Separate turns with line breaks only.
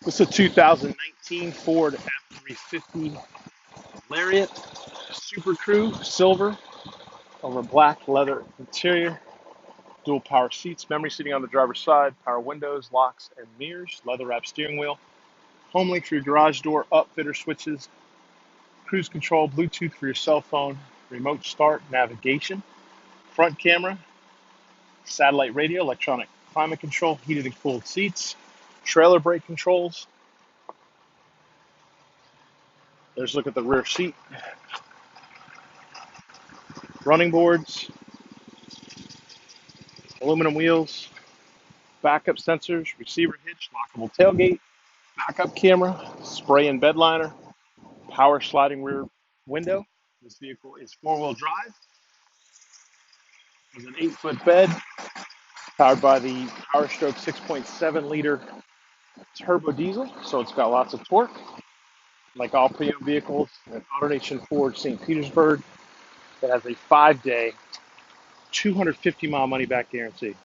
This is a 2019 Ford F-350 Lariat Super Crew, silver, over black leather interior, dual power seats, memory seating on the driver's side, power windows, locks and mirrors, leather wrapped steering wheel, home link for your garage door, upfitter switches, cruise control, Bluetooth for your cell phone, remote start, navigation, front camera, satellite radio, electronic climate control, heated and cooled seats, trailer brake controls. There's a look at the rear seat, running boards, aluminum wheels, backup sensors, receiver hitch, lockable tailgate, backup camera, spray and bed liner, power sliding rear window. This vehicle is four-wheel drive with an 8-foot bed, powered by the PowerStroke 6.7 liter turbo diesel, so it's got lots of torque. Like all pre-owned vehicles at Autonation Ford St. Petersburg, it has a 5-day, 250-mile money-back guarantee.